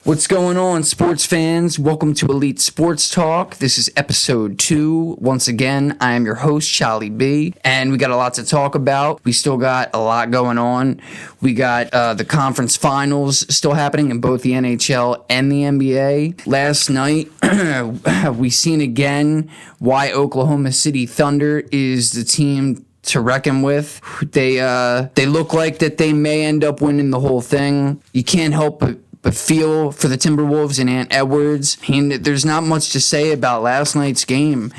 What's going on, sports fans? Welcome to Elite Sports Talk. This is episode 2. Once again, I am your host, Charlie B, and we got a lot to talk about. We still got a lot going on. We got the conference finals still happening in both the NHL and the NBA. Last night, we seen again why Oklahoma City Thunder is the team to reckon with. They look like that they may end up winning the whole thing. You can't help but feel for the Timberwolves and Ant Edwards. There's not much to say about last night's game.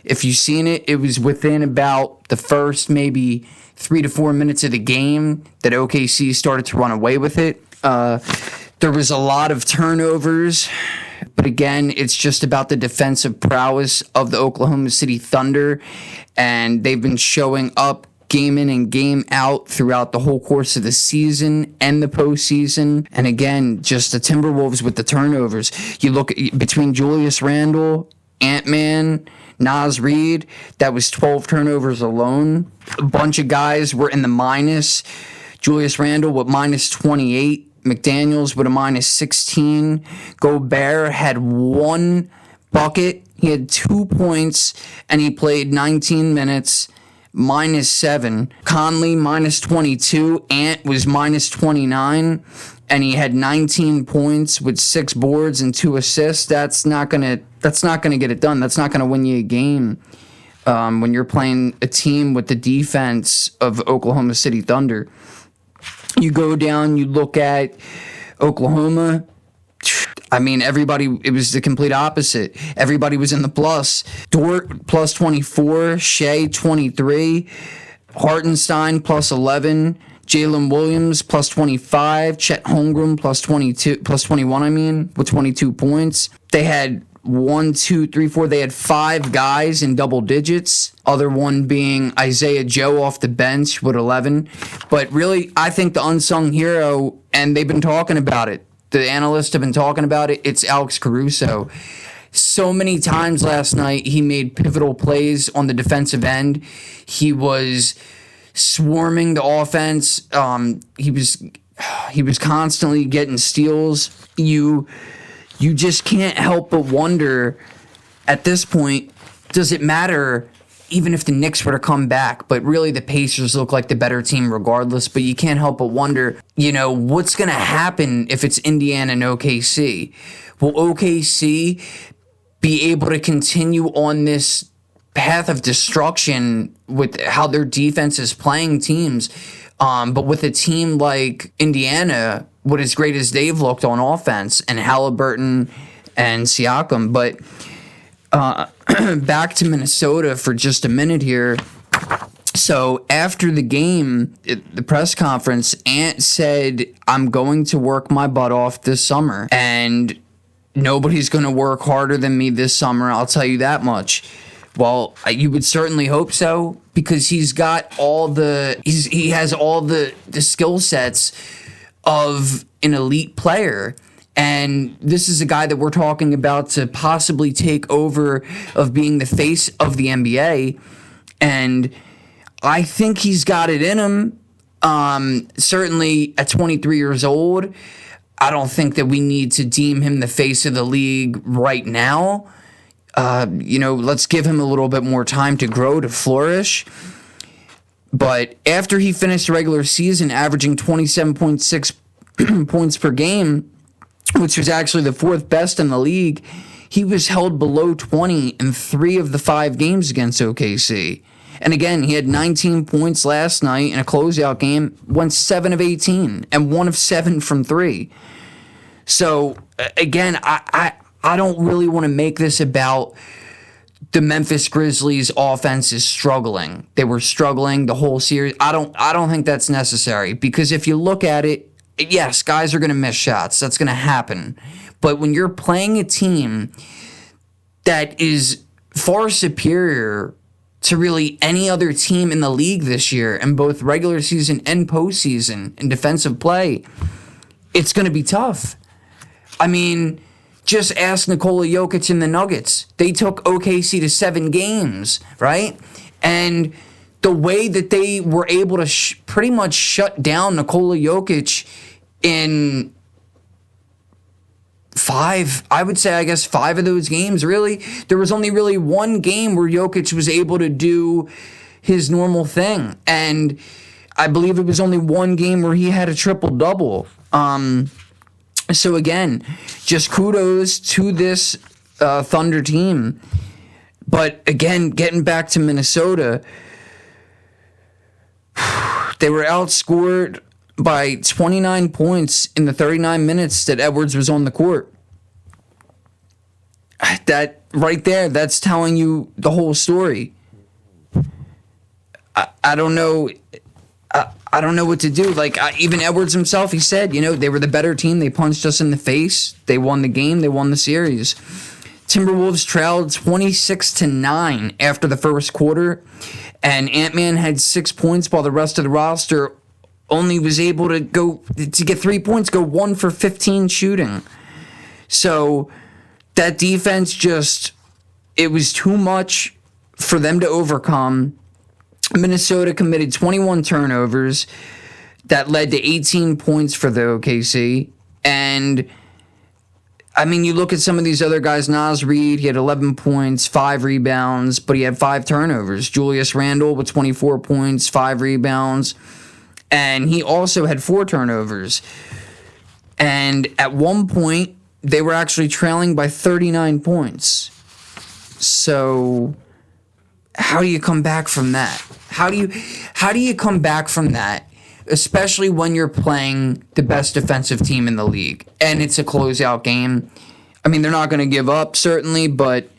If you've seen it, it was within about the first maybe 3 to 4 minutes of the game that OKC started to run away with it. There was a lot of turnovers, but again, it's just about the defensive prowess of the Oklahoma City Thunder, and they've been showing up game in and game out throughout the whole course of the season and the postseason. And again, just the Timberwolves with the turnovers. You look at, between Julius Randle, Ant-Man, Naz Reid, that was 12 turnovers alone. A bunch of guys were in the minus. Julius Randle with minus 28. McDaniels with a minus 16. Gobert had 1 bucket. He had 2 points, and he played 19 minutes. Minus 7. Conley, minus 22. Ant was minus 29. And he had 19 points with 6 boards and 2 assists. That's not gonna get it done. That's not gonna win you a game when you're playing a team with the defense of Oklahoma City Thunder. You go down, you look at Oklahoma. I mean, it was the complete opposite. Everybody was in the plus. Dort, plus 24. Shea, 23. Hartenstein, plus 11. Jalen Williams, plus 25. Chet Holmgren, plus 21, with 22 points. They had 1, 2, 3, 4. They had 5 guys in double digits. Other one being Isaiah Joe off the bench with 11. But really, I think the unsung hero, and they've been talking about it, the analysts have been talking about it, it's Alex Caruso. So many times last night, he made pivotal plays on the defensive end. He was swarming the offense. He was constantly getting steals. You just can't help but wonder, at this point, does it matter even if the Knicks were to come back? But really, the Pacers look like the better team regardless. But you can't help but wonder, what's going to happen if it's Indiana and OKC? Will OKC be able to continue on this path of destruction with how their defense is playing teams? But with a team like Indiana, what as great as they've looked on offense, and Halliburton and Siakam. But back to Minnesota for just a minute here. So after the game, the press conference, Ant said, "I'm going to work my butt off this summer, and nobody's going to work harder than me this summer, I'll tell you that much." Well, you would certainly hope so, because he has all the skill sets of an elite player. And this is a guy that we're talking about to possibly take over of being the face of the NBA. And I think he's got it in him. Certainly at 23 years old, I don't think that we need to deem him the face of the league right now. Let's give him a little bit more time to grow, to flourish. But after he finished the regular season averaging 27.6 points per game, which was actually the 4th best in the league, he was held below 20 in 3 of the 5 games against OKC. And again, he had 19 points last night in a closeout game, went 7 of 18, and 1 of 7 from 3. So, again, I don't really want to make this about the Memphis Grizzlies offense is struggling. They were struggling the whole series. I don't think that's necessary, because if you look at it, yes, guys are going to miss shots. That's going to happen. But when you're playing a team that is far superior to really any other team in the league this year in both regular season and postseason in defensive play, it's going to be tough. I mean, just ask Nikola Jokic and the Nuggets. They took OKC to 7 games, right? And the way that they were able to pretty much shut down Nikola Jokic in I would say, I guess 5 of those games, really. There was only really one game where Jokic was able to do his normal thing. And I believe it was only one game where he had a triple-double. So again, just kudos to this Thunder team. But again, getting back to Minnesota, they were outscored by 29 points in the 39 minutes that Edwards was on the court. That right there, that's telling you the whole story. I don't know. I don't know what to do. Like, even Edwards himself, he said, they were the better team. They punched us in the face. They won the game. They won the series. Timberwolves trailed 26-9 after the first quarter, and Ant-Man had 6 points while the rest of the roster only was able to get 3 points, go 1 for 15 shooting. So that defense it was too much for them to overcome. Minnesota committed 21 turnovers that led to 18 points for the OKC. And I mean, you look at some of these other guys. Naz Reid, he had 11 points, 5 rebounds, but he had 5 turnovers. Julius Randle with 24 points, 5 rebounds, and he also had 4 turnovers. And at one point, they were actually trailing by 39 points. So how do you come back from that? How do you come back from that, especially when you're playing the best defensive team in the league and it's a closeout game? I mean, they're not going to give up, certainly, but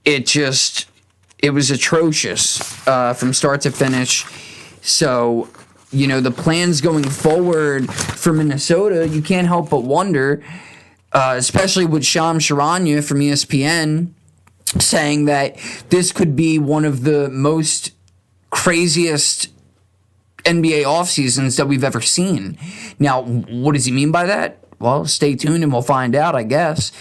it was atrocious from start to finish. So, the plans going forward for Minnesota, you can't help but wonder, especially with Shams Charania from ESPN saying that this could be one of the most craziest NBA off seasons that we've ever seen. Now, what does he mean by that? Well, stay tuned and we'll find out, I guess.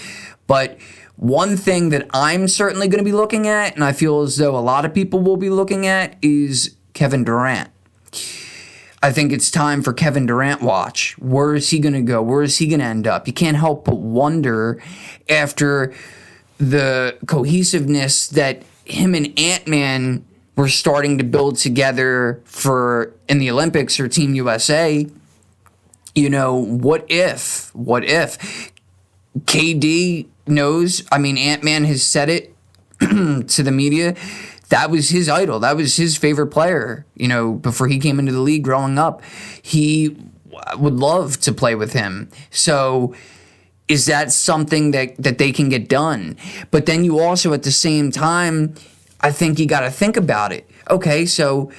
But one thing that I'm certainly going to be looking at, and I feel as though a lot of people will be looking at, is Kevin Durant. I think it's time for Kevin Durant watch. Where is he going to go? Where is he going to end up? You can't help but wonder, after the cohesiveness that him and Ant-Man were starting to build together in the Olympics or Team USA. What if KD knows? I mean, Ant-Man has said it to the media. That was his idol. That was his favorite player. Before he came into the league growing up, he would love to play with him. So is that something that they can get done? But then you also, at the same time, I think you got to think about it. Okay, so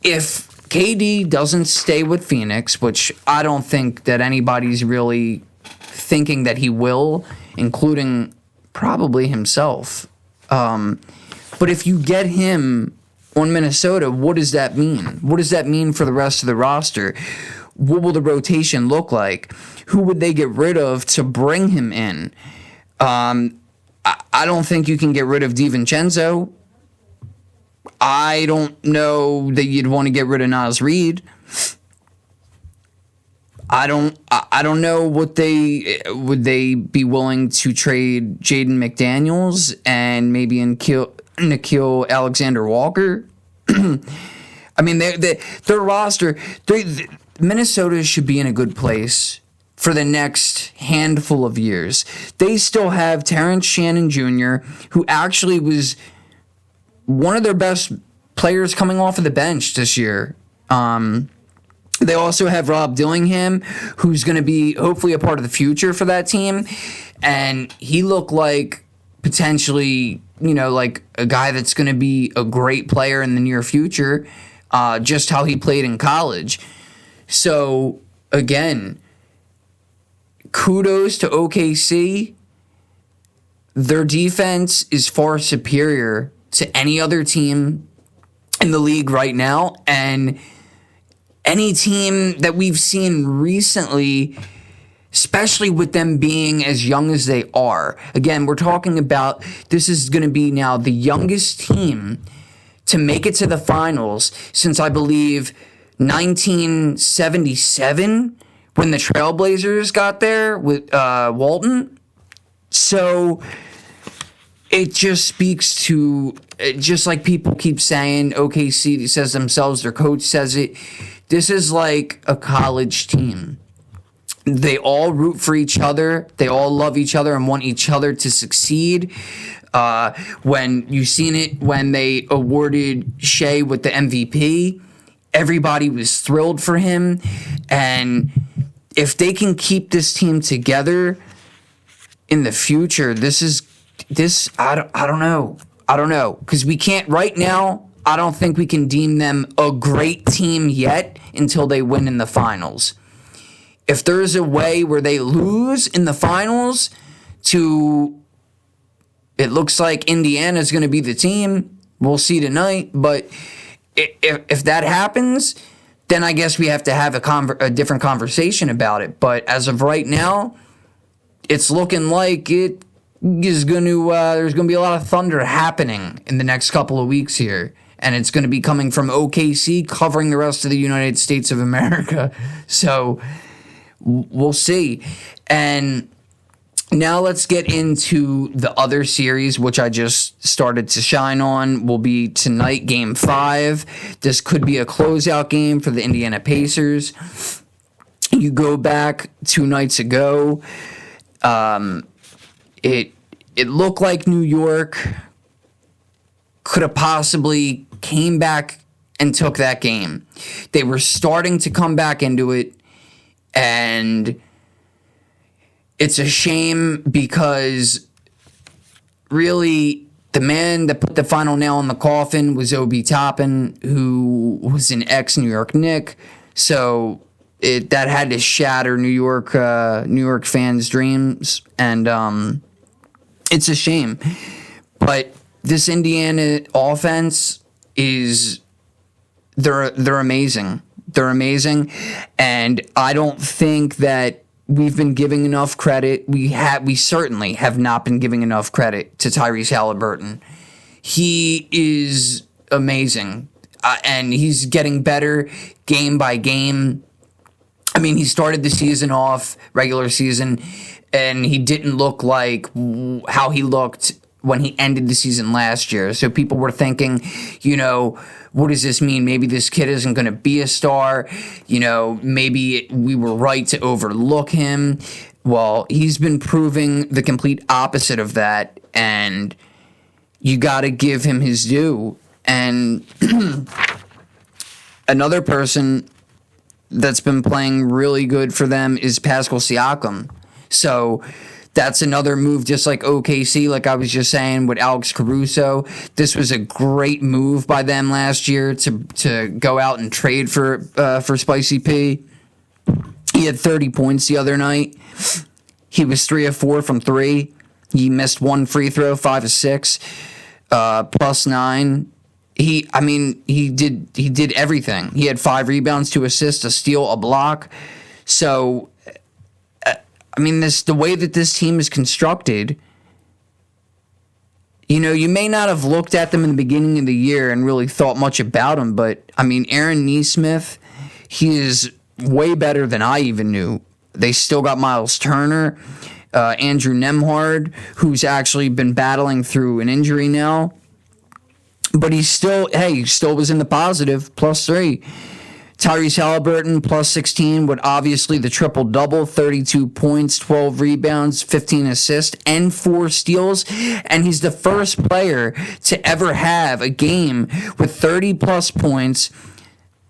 if KD doesn't stay with Phoenix, which I don't think that anybody's really thinking that he will, including probably himself. But if you get him on Minnesota, what does that mean? What does that mean for the rest of the roster? What will the rotation look like? Who would they get rid of to bring him in? I don't think you can get rid of DiVincenzo. I don't know that you'd want to get rid of Naz Reid. I don't know would they be willing to trade Jaden McDaniels and maybe Nickeil Alexander-Walker. I mean, their roster, Minnesota should be in a good place for the next handful of years. They still have Terrence Shannon Jr., who actually was one of their best players coming off of the bench this year. They also have Rob Dillingham, who's going to be hopefully a part of the future for that team. And he looked like potentially, like a guy that's going to be a great player in the near future, just how he played in college. So, again, kudos to OKC. Their defense is far superior to any other team in the league right now, and any team that we've seen recently, especially with them being as young as they are. Again, we're talking about, this is going to be now the youngest team to make it to the finals since, I believe, 1977, when the Trailblazers got there with Walton. So it just speaks to, just like people keep saying, OKC says themselves, their coach says it, this is like a college team. They all root for each other. They all love each other and want each other to succeed. When you seen it when they awarded Shea with the MVP, everybody was thrilled for him. And if they can keep this team together in the future, I don't know. Because we can't right now, I don't think we can deem them a great team yet until they win in the finals. If there's a way where they lose in the finals it looks like Indiana's going to be the team. We'll see tonight. But if that happens, then I guess we have to have a different conversation about it. But as of right now, it's looking like it is going to. There's going to be a lot of thunder happening in the next couple of weeks here, and it's going to be coming from OKC, covering the rest of the United States of America. So we'll see. And now let's get into the other series, which I just started to shine on. Will be tonight, Game 5. This could be a closeout game for the Indiana Pacers. You go back 2 nights ago, it looked like New York could have possibly came back and took that game. They were starting to come back into it, and it's a shame because really the man that put the final nail in the coffin was Obi Toppin, who was an ex-New York Knick. So that had to shatter New York fans' dreams, and it's a shame. But this Indiana offense they're amazing. They're amazing, and I don't think that we've been giving enough credit. We certainly have not been giving enough credit to Tyrese Halliburton. He is amazing, and he's getting better game by game. I mean, he started the season off, regular season, and he didn't look like how he looked when he ended the season last year. So people were thinking, what does this mean? Maybe this kid isn't going to be a star. Maybe we were right to overlook him. Well, he's been proving the complete opposite of that, and you got to give him his due. And another person that's been playing really good for them is Pascal Siakam. So that's another move, just like OKC, like I was just saying, with Alex Caruso. This was a great move by them last year to go out and trade for Spicy P. He had 30 points the other night. He was 3 of 4 from 3. He missed 1 free throw, 5 of 6, +9. He did everything. He had 5 rebounds, 2 assists, a steal, a block. So the way that this team is constructed, you may not have looked at them in the beginning of the year and really thought much about them, but, Aaron Nesmith, he is way better than I even knew. They still got Miles Turner, Andrew Nembhard, who's actually been battling through an injury now, but he still was in the positive, +3. Tyrese Halliburton, +16, with obviously the triple-double, 32 points, 12 rebounds, 15 assists, and 4 steals. And he's the first player to ever have a game with 30-plus points,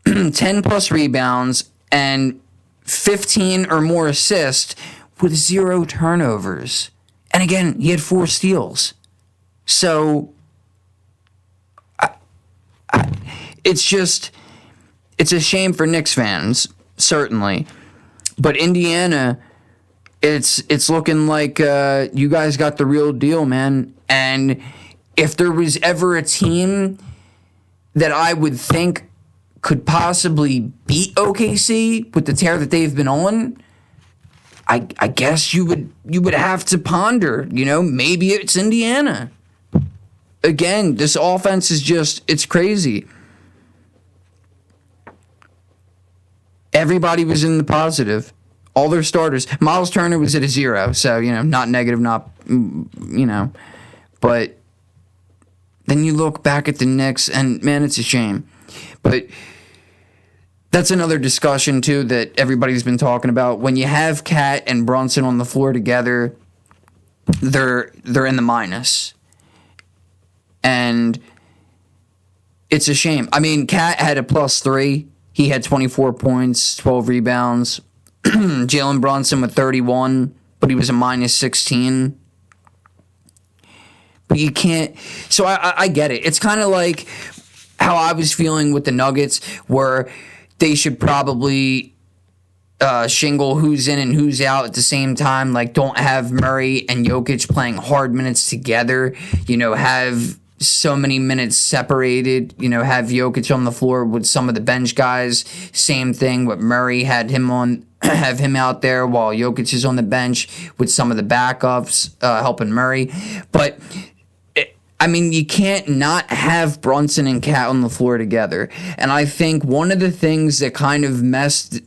10-plus rebounds, and 15 or more assists with 0 turnovers. And again, he had 4 steals. So, it's a shame for Knicks fans, certainly. But Indiana, it's looking like you guys got the real deal, man. And if there was ever a team that I would think could possibly beat OKC with the tear that they've been on, I guess you would have to ponder, maybe it's Indiana. Again, this offense is it's crazy. Everybody was in the positive. All their starters. Miles Turner was at a 0, so, not negative, not But then you look back at the Knicks, and man, it's a shame. But that's another discussion too that everybody's been talking about. When you have Cat and Brunson on the floor together, they're in the minus, and it's a shame. I mean, Cat had a +3. He had 24 points, 12 rebounds. Jalen Brunson with 31, but he was a -16. But you can't. So I get it. It's kind of like how I was feeling with the Nuggets, where they should probably shingle who's in and who's out at the same time. Like, don't have Murray and Jokic playing hard minutes together. Have so many minutes separated. Have Jokic on the floor with some of the bench guys. Same thing with Murray. Have him out there while Jokic is on the bench with some of the backups helping Murray. But you can't not have Brunson and Cat on the floor together. And I think one of the things that kind of messed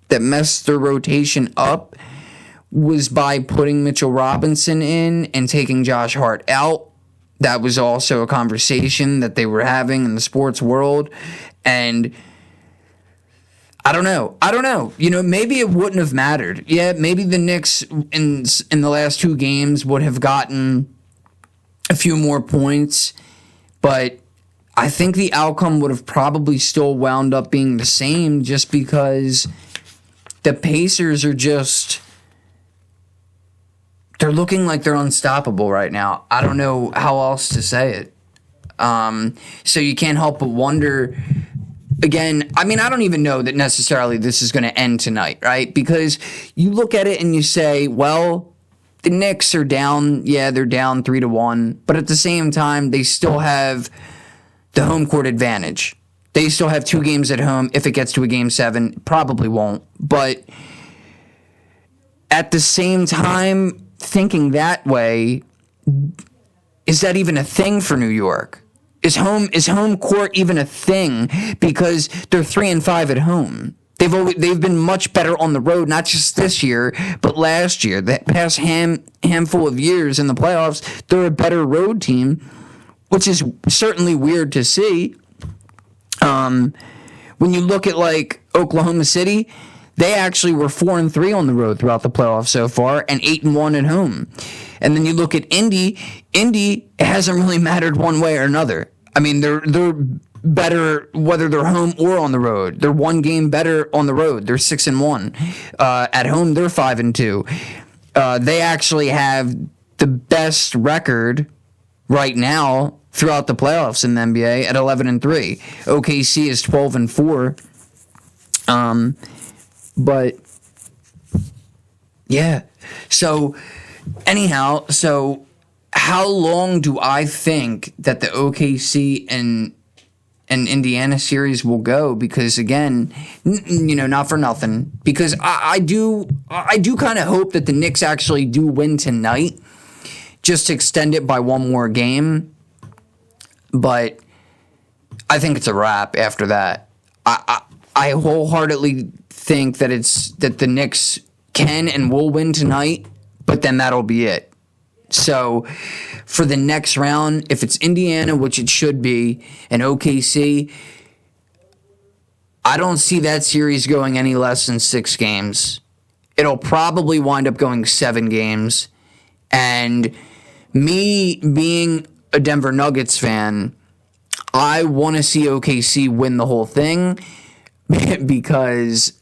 their rotation up was by putting Mitchell Robinson in and taking Josh Hart out. That was also a conversation that they were having in the sports world. And I don't know. Maybe it wouldn't have mattered. Yeah, maybe the Knicks in the last 2 games would have gotten a few more points, but I think the outcome would have probably still wound up being the same, just because the Pacers are they're looking like they're unstoppable right now. I don't know how else to say it. So you can't help but wonder. Again, I don't even know that necessarily this is going to end tonight, right? Because you look at it and you say, well, the Knicks are down. Yeah, they're down 3-1. But at the same time, they still have the home court advantage. They still have 2 games at home. If it gets to a game 7, probably won't. But at the same time, thinking that way, is that even a thing for New York? Is home court even a thing? Because they're 3-5 at home. They've been much better on the road, not just this year, but last year. That past handful of years in the playoffs, they're a better road team, which is certainly weird to see. When you look at like Oklahoma City, they actually were 4-3 on the road throughout the playoffs so far, and 8-1 at home. And then you look at Indy. It hasn't really mattered one way or another. They're better whether they're home or on the road. They're 1 game better on the road. They're 6-1. At home, they're 5-2. They actually have the best record right now throughout the playoffs in the NBA at 11-3. OKC is 12-4. But yeah. So anyhow, how long do I think that the OKC and Indiana series will go? Because again, not for nothing, because I do kind of hope that the Knicks actually do win tonight, just to extend it by 1 more game. But I think it's a wrap after that. I wholeheartedly think that the Knicks can and will win tonight, but then that'll be it. So for the next round, if it's Indiana, which it should be, and OKC, I don't see that series going any less than 6 games. It'll probably wind up going 7 games. And me being a Denver Nuggets fan, I want to see OKC win the whole thing, because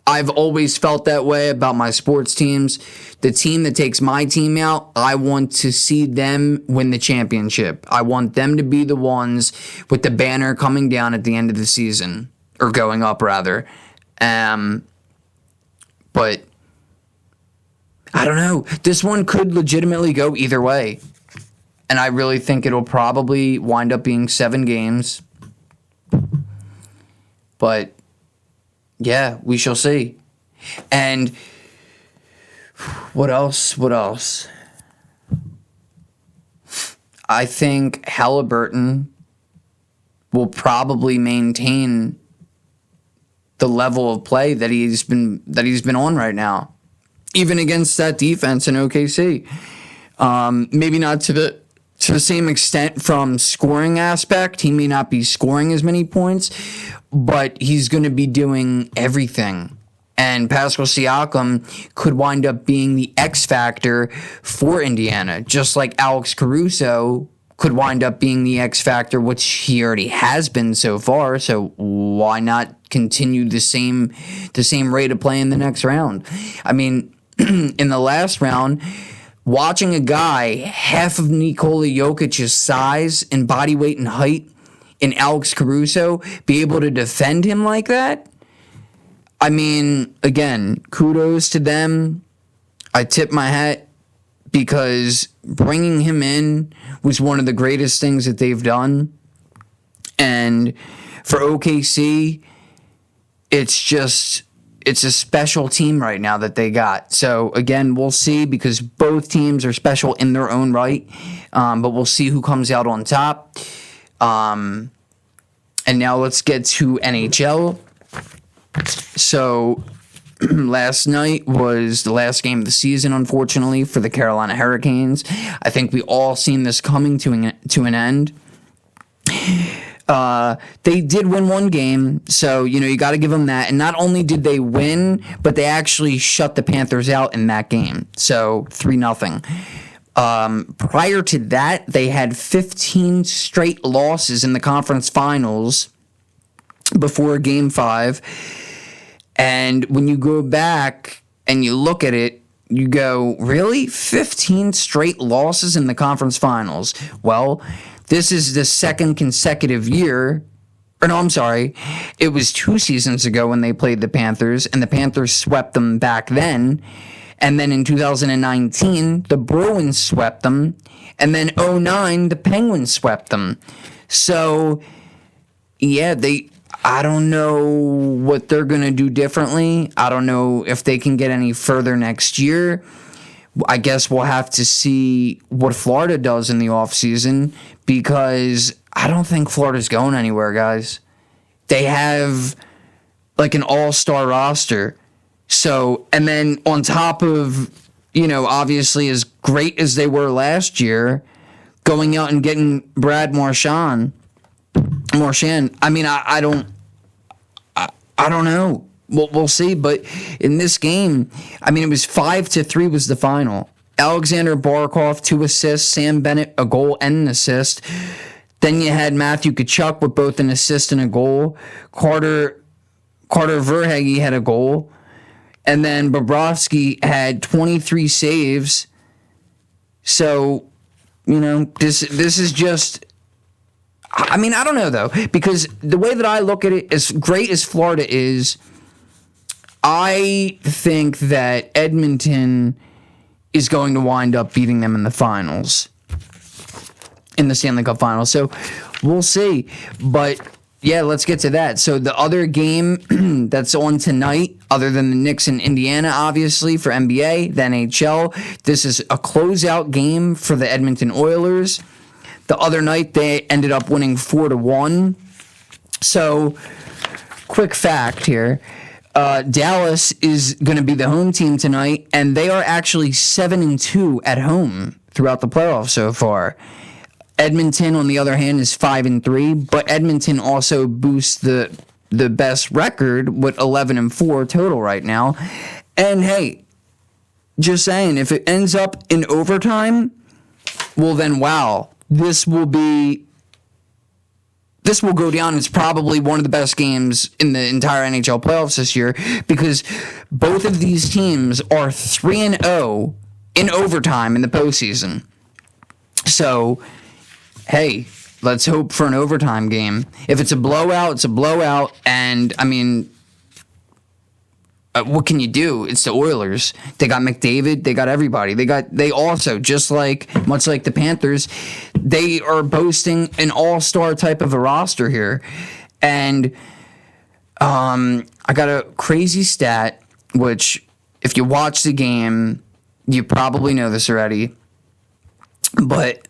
I've always felt that way about my sports teams. The team that takes my team out, I want to see them win the championship. I want them to be the ones with the banner coming down at the end of the season, or going up rather. But I don't know. This one could legitimately go either way. And I really think it'll probably wind up being 7 games. But yeah, we shall see. And what else? I think Halliburton will probably maintain the level of play that he's been on right now, even against that defense in OKC. Maybe not to the same extent from scoring aspect. He may not be scoring as many points, but he's going to be doing everything. And Pascal Siakam could wind up being the X factor for Indiana, just like Alex Caruso could wind up being the X factor, which he already has been so far. So why not continue the same rate of play in the next round? I mean, in the last round, watching a guy half of Nikola Jokic's size and body weight and height in Alex Caruso be able to defend him like that, I mean, again, kudos to them. I tip my hat because bringing him in was one of the greatest things that they've done. And for OKC, it's a special team right now that they got. So, again, we'll see because both teams are special in their own right. But we'll see who comes out on top. And now let's get to NHL. So, last night was the last game of the season, unfortunately, for the Carolina Hurricanes. I think we all seen this coming to an end. They did win one game, so, you got to give them that. And not only did they win, but they actually shut the Panthers out in that game. So, 3-0. Prior to that, they had 15 straight losses in the conference finals before Game 5. And when you go back and you look at it, you go, really? 15 straight losses in the conference finals? Well, this is the second consecutive year. Or no, I'm sorry. It was 2 seasons ago when they played the Panthers, and the Panthers swept them back then. And then in 2019, the Bruins swept them. And then 2009, the Penguins swept them. So, yeah, I don't know what they're going to do differently. I don't know if they can get any further next year. I guess we'll have to see what Florida does in the offseason because I don't think Florida's going anywhere, guys. They have like an all-star roster. So, and then on top of, obviously as great as they were last year, going out and getting Brad Marchand. I mean, I don't know. We'll see. But in this game, I mean, it was 5-3 was the final. Alexander Barkov, 2 assists. Sam Bennett, a goal and an assist. Then you had Matthew Tkachuk with both an assist and a goal. Carter Verhaeghe had a goal. And then Bobrovsky had 23 saves. So, this is just... I mean, I don't know, though, because the way that I look at it, as great as Florida is, I think that Edmonton is going to wind up beating them in the finals, in the Stanley Cup Finals. So we'll see. But, yeah, let's get to that. So the other game that's on tonight, other than the Knicks and Indiana, obviously, for NBA, the NHL, this is a closeout game for the Edmonton Oilers. The other night, they ended up winning 4-1. So, quick fact here. Dallas is going to be the home team tonight, and they are actually 7-2 at home throughout the playoffs so far. Edmonton, on the other hand, is 5-3, but Edmonton also boosts the best record with 11-4 total right now. And, hey, just saying, if it ends up in overtime, well then, wow. This will go down as probably one of the best games in the entire NHL playoffs this year because both of these teams are 3-0 in overtime in the postseason. So, hey, let's hope for an overtime game. If it's a blowout, it's a blowout. And, I mean, what can you do? It's the Oilers. They got McDavid. They got everybody. They also, much like the Panthers, they are boasting an all-star type of a roster here. And I got a crazy stat, which if you watch the game, you probably know this already. But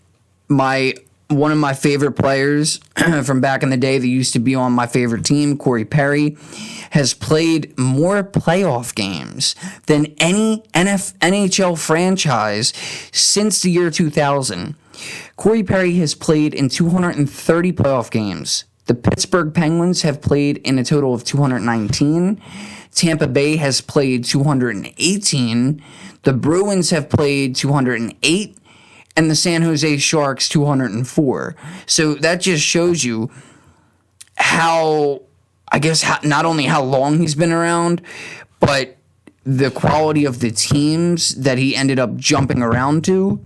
my one of my favorite players from back in the day that used to be on my favorite team, Corey Perry, has played more playoff games than any NHL franchise since the year 2000. Corey Perry has played in 230 playoff games. The Pittsburgh Penguins have played in a total of 219. Tampa Bay has played 218. The Bruins have played 208. And the San Jose Sharks 204. So that just shows you how, not only how long he's been around, but the quality of the teams that he ended up jumping around to.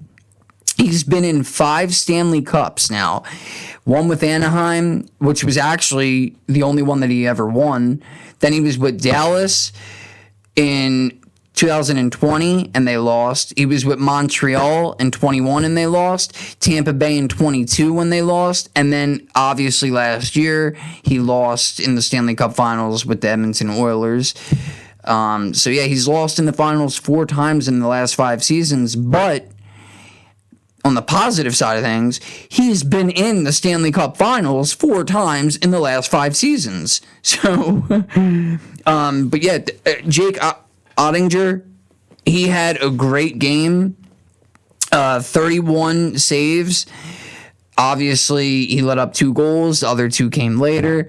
He's been in 5 Stanley Cups now. One with Anaheim, which was actually the only one that he ever won. Then he was with Dallas in 2020, and they lost. He was with Montreal in 21, and they lost. Tampa Bay in 22 when they lost. And then, obviously, last year, he lost in the Stanley Cup Finals with the Edmonton Oilers. So, yeah, he's lost in the finals 4 times in the last 5 seasons. But on the positive side of things, he's been in the Stanley Cup Finals 4 times in the last 5 seasons. So, but yeah, Jake Ottinger, he had a great game, 31 saves. Obviously, he let up 2 goals. The other 2 came later.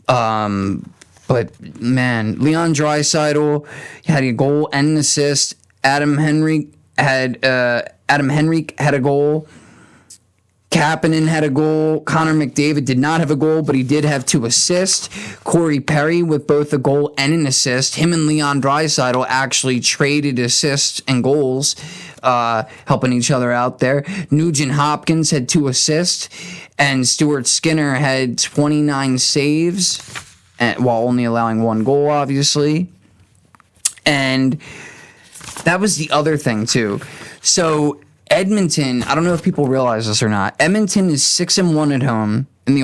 But, man, Leon Draisaitl had a goal and an assist. Adam Henrique had a goal. Kapanen had a goal. Connor McDavid did not have a goal, but he did have 2 assists. Corey Perry with both a goal and an assist. Him and Leon Draisaitl actually traded assists and goals, helping each other out there. Nugent Hopkins had 2 assists, and Stuart Skinner had 29 saves, while only allowing 1 goal, obviously. And that was the other thing, too. So Edmonton, I don't know if people realize this or not. Edmonton is 6-1 at home in the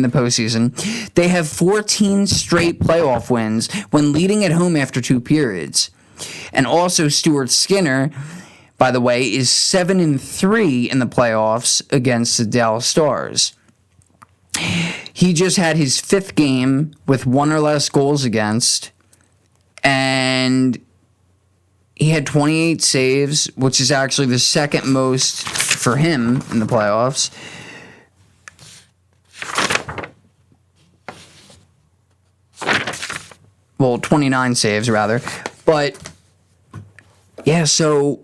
postseason. They have 14 straight playoff wins when leading at home after 2 periods. And also Stuart Skinner, by the way, is 7-3 in the playoffs against the Dallas Stars. He just had his 5th game with 1 or less goals against, and he had 28 saves, which is actually the second most for him in the playoffs. Well, 29 saves, rather. But, yeah, so,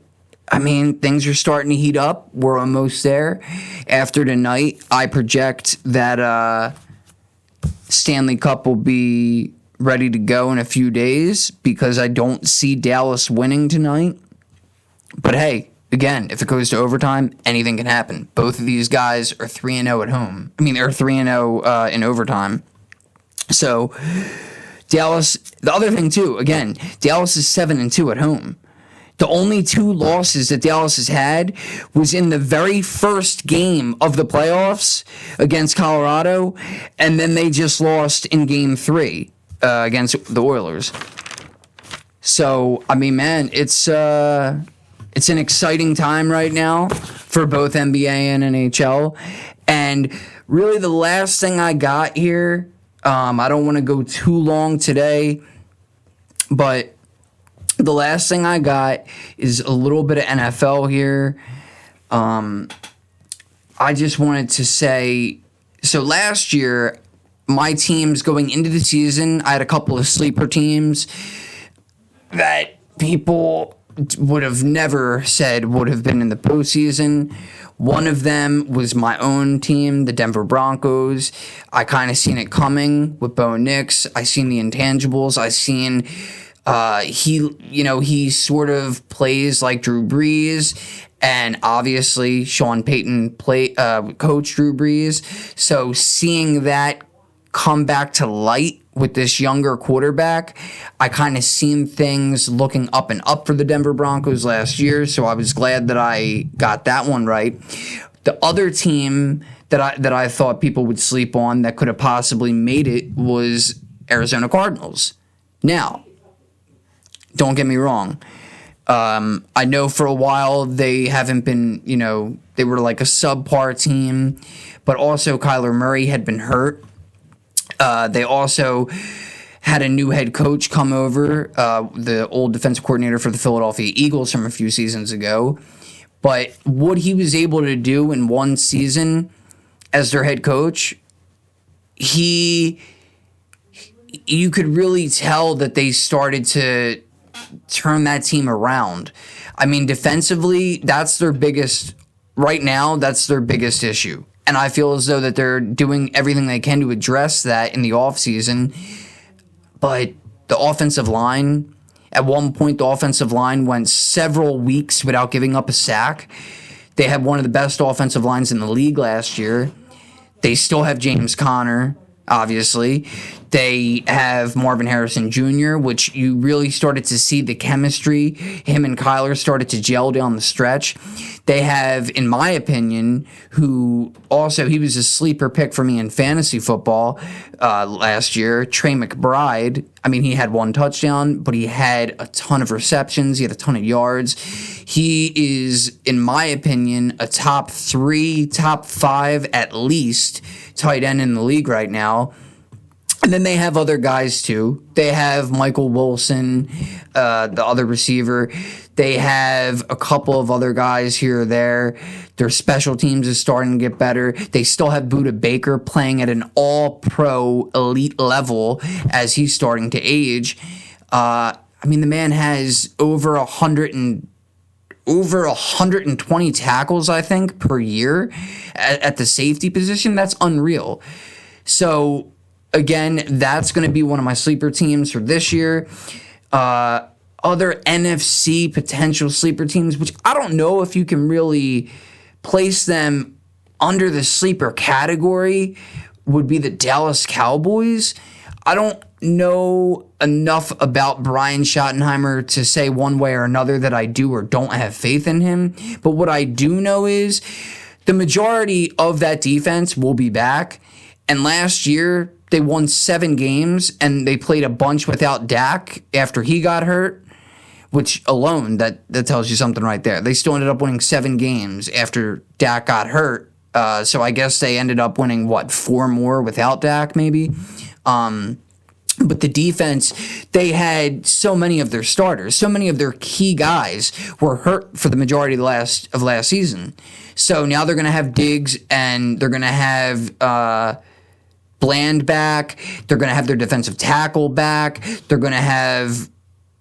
I mean, things are starting to heat up. We're almost there. After tonight, I project that Stanley Cup will be ready to go in a few days because I don't see Dallas winning tonight. But hey, again, if it goes to overtime, anything can happen. Both of these guys are 3-0 at home. I mean, they're 3-0 in overtime. So, Dallas, the other thing too, again, Dallas is 7-2 at home. The only 2 losses that Dallas has had was in the very first game of the playoffs against Colorado, and then they just lost in Game 3. Against the Oilers. So, I mean, man, it's an exciting time right now for both NBA and NHL. And really the last thing I got here, I don't want to go too long today, but the last thing I got is a little bit of NFL here. I just wanted to say, so last year, my teams going into the season, I had a couple of sleeper teams that people would have never said would have been in the postseason. One of them was my own team, the Denver Broncos. I kind of seen it coming with Bo Nix. I seen the intangibles. I seen he sort of plays like Drew Brees. And obviously, Sean Payton coached Drew Brees. So seeing that come back to light with this younger quarterback, I kind of seen things looking up and up for the Denver Broncos last year, so I was glad that I got that one right. The other team that I thought people would sleep on that could have possibly made it was Arizona Cardinals. Now, don't get me wrong. I know for a while they haven't been, they were like a subpar team, but also Kyler Murray had been hurt. They also had a new head coach come over, the old defensive coordinator for the Philadelphia Eagles from a few seasons ago. But what he was able to do in one season as their head coach, you could really tell that they started to turn that team around. I mean, defensively, right now, that's their biggest issue. And I feel as though that they're doing everything they can to address that in the offseason. But the offensive line, at one point, the offensive line went several weeks without giving up a sack. They had one of the best offensive lines in the league last year. They still have James Conner, obviously. They have Marvin Harrison Jr., which you really started to see the chemistry. Him and Kyler started to gel down the stretch. They have, in my opinion, who also, he was a sleeper pick for me in fantasy football last year, Trey McBride. I mean, he had one touchdown, but he had a ton of receptions. He had a ton of yards. He is, in my opinion, a top 3, top 5 at least tight end in the league right now. And then they have other guys too. They have Michael Wilson, the other receiver. They have a couple of other guys here or there. Their special teams is starting to get better. They still have Budda Baker playing at an all-pro elite level as he's starting to age. I mean, the man has over 120 tackles, I think, per year at the safety position. That's unreal. So, again, that's going to be one of my sleeper teams for this year. Other NFC potential sleeper teams, which I don't know if you can really place them under the sleeper category, would be the Dallas Cowboys. I don't know enough about Brian Schottenheimer to say one way or another that I do or don't have faith in him. But what I do know is the majority of that defense will be back. And last year, they won 7 games, and they played a bunch without Dak after he got hurt, which alone, that tells you something right there. They still ended up winning 7 games after Dak got hurt. So I guess they ended up winning, 4 more without Dak, maybe? But the defense, they had so many of their starters, so many of their key guys were hurt for the majority of last season. So now they're going to have Diggs, and they're going to have Bland back. They're going to have their defensive tackle back. They're going to have,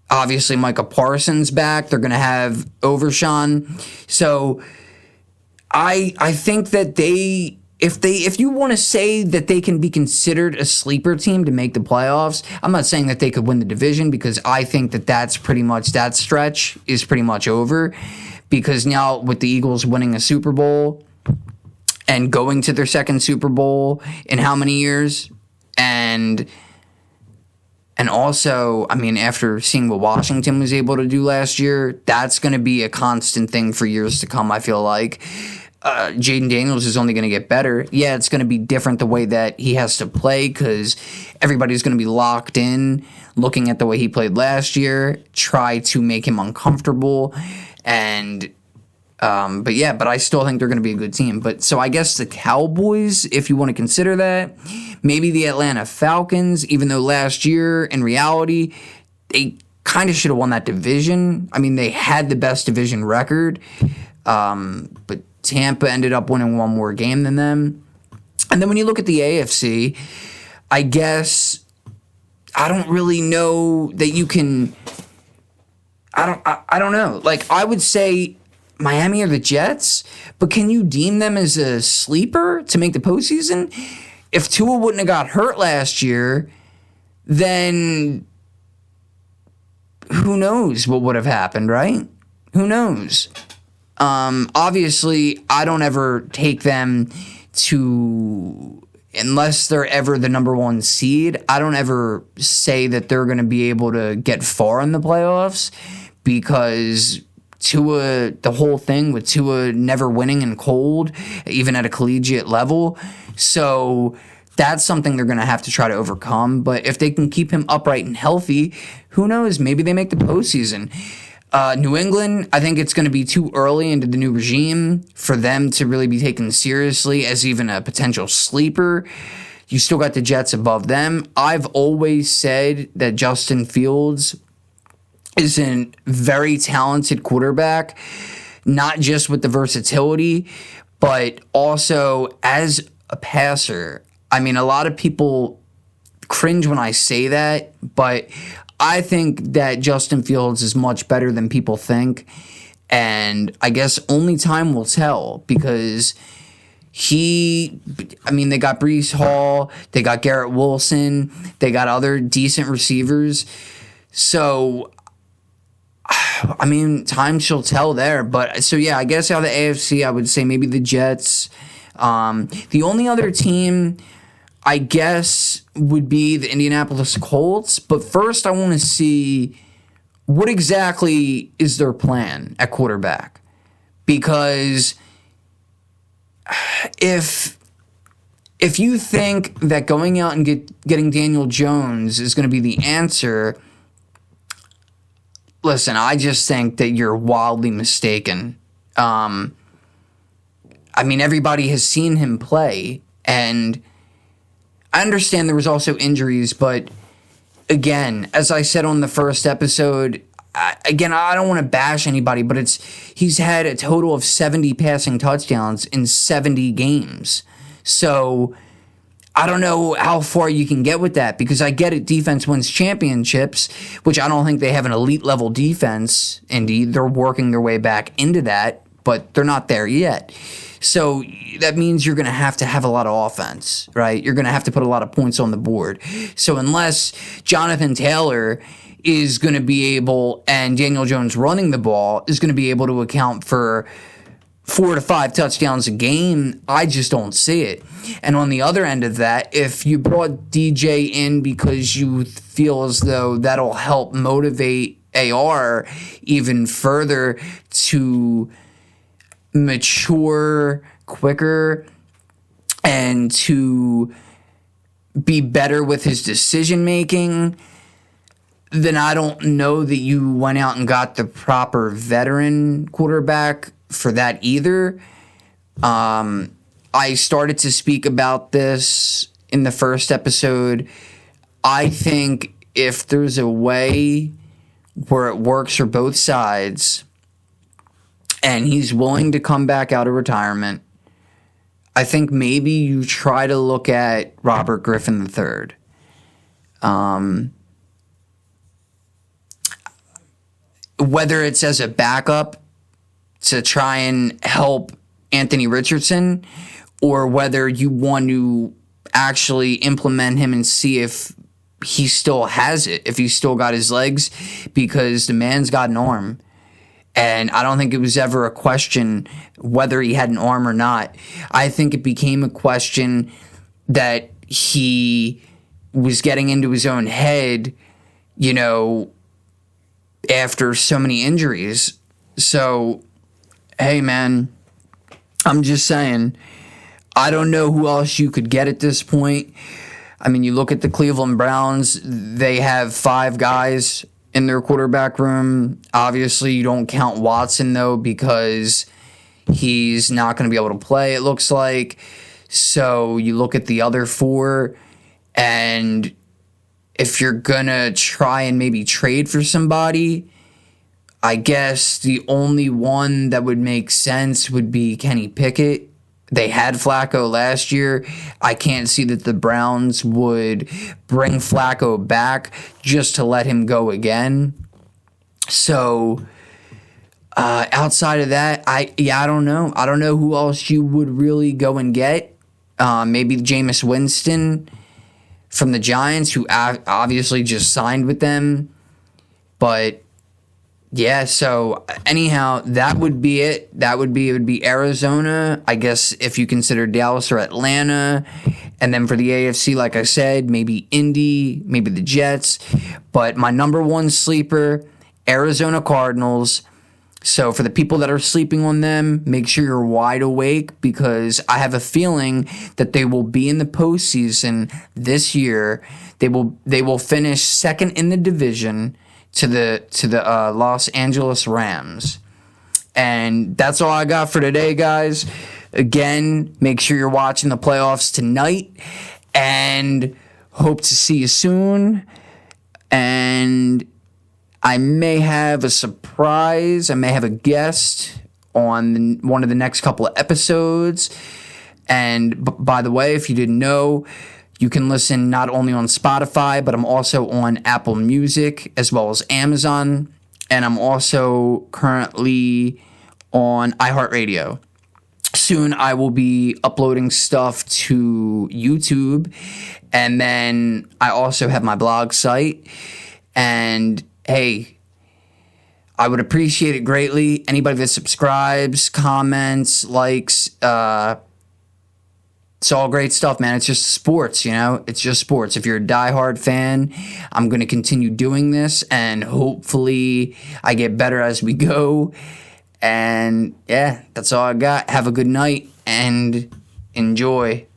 obviously, Micah Parsons back. They're going to have Overshawn. So I think that if you want to say that they can be considered a sleeper team to make the playoffs, I'm not saying that they could win the division, because I think that stretch is pretty much over, because now with the Eagles winning a Super Bowl and going to their second Super Bowl in how many years? And also, I mean, after seeing what Washington was able to do last year, that's going to be a constant thing for years to come, I feel like. Jaden Daniels is only going to get better. Yeah, it's going to be different the way that he has to play, because everybody's going to be locked in, looking at the way he played last year, try to make him uncomfortable, and but I still think they're going to be a good team. But so I guess the Cowboys, if you want to consider that, maybe the Atlanta Falcons, even though last year, in reality, they kind of should have won that division. I mean, they had the best division record, but Tampa ended up winning one more game than them. And then when you look at the AFC, I guess I don't really know that you can. I don't know. Like, I would say Miami or the Jets, but can you deem them as a sleeper to make the postseason? If Tua wouldn't have got hurt last year, then who knows what would have happened, right? Who knows? Obviously, I don't ever take them to, unless they're ever the number 1 seed, I don't ever say that they're going to be able to get far in the playoffs, because Tua, the whole thing with Tua never winning in cold, even at a collegiate level. So that's something they're going to have to try to overcome. But if they can keep him upright and healthy, who knows? Maybe they make the postseason. New England, I think it's going to be too early into the new regime for them to really be taken seriously as even a potential sleeper. You still got the Jets above them. I've always said that Justin Fields is a very talented quarterback, not just with the versatility, but also as a passer. I mean, a lot of people cringe when I say that, but I think that Justin Fields is much better than people think. And I guess only time will tell because they got Breece Hall, they got Garrett Wilson, they got other decent receivers. So, I mean, time shall tell there. But so, yeah, I guess out of the AFC, I would say maybe the Jets. The only other team, I guess, would be the Indianapolis Colts. But first, I want to see what exactly is their plan at quarterback. Because if you think that going out and getting Daniel Jones is going to be the answer, listen, I just think that you're wildly mistaken. I mean, everybody has seen him play, and I understand there was also injuries, but again, as I said on the first episode, I don't want to bash anybody, but he's had a total of 70 passing touchdowns in 70 games. So I don't know how far you can get with that because I get it, defense wins championships, which I don't think they have an elite level defense. Indeed, they're working their way back into that, but they're not there yet. So that means you're going to have a lot of offense, right? You're going to have to put a lot of points on the board. So unless Jonathan Taylor is going to be able, and Daniel Jones running the ball is going to be able to account for 4 to 5 touchdowns a game, I just don't see it. And on the other end of that, if you brought DJ in because you feel as though that'll help motivate AR even further to mature quicker and to be better with his decision making, then I don't know that you went out and got the proper veteran quarterback for that either. I started to speak about this in the first episode. I think if there's a way where it works for both sides and he's willing to come back out of retirement, I think maybe you try to look at Robert Griffin III. Whether it's as a backup to try and help Anthony Richardson, or whether you want to actually implement him and see if he still has it, if he's still got his legs, because the man's got an arm. And I don't think it was ever a question whether he had an arm or not. I think it became a question that he was getting into his own head, after so many injuries. So, hey, man, I'm just saying, I don't know who else you could get at this point. I mean, you look at the Cleveland Browns, they have 5 guys in their quarterback room. Obviously, you don't count Watson, though, because he's not going to be able to play, it looks like. So you look at the other 4, and if you're going to try and maybe trade for somebody, I guess the only one that would make sense would be Kenny Pickett. They had Flacco last year. I can't see that the Browns would bring Flacco back just to let him go again. So, outside of that, I don't know. I don't know who else you would really go and get. Maybe Jameis Winston from the Giants, who obviously just signed with them. But yeah, so anyhow, that would be it. It would be Arizona, I guess, if you consider Dallas or Atlanta. And then for the AFC, like I said, maybe Indy, maybe the Jets. But my number one sleeper, Arizona Cardinals. So for the people that are sleeping on them, make sure you're wide awake, because I have a feeling that they will be in the postseason this year. They will finish second in the division. to the Los Angeles Rams. And that's all I got for today, guys. Again, make sure you're watching the playoffs tonight, and hope to see you soon. And I may have a surprise. I may have a guest on one of the next couple of episodes. And by the way, if you didn't know, you can listen not only on Spotify, but I'm also on Apple Music as well as Amazon. And I'm also currently on iHeartRadio. Soon I will be uploading stuff to YouTube. And then I also have my blog site. And hey, I would appreciate it greatly. Anybody that subscribes, comments, likes, it's all great stuff, man. It's just sports, you know? It's just sports. If you're a diehard fan, I'm going to continue doing this, and hopefully I get better as we go. And yeah, that's all I got. Have a good night and enjoy.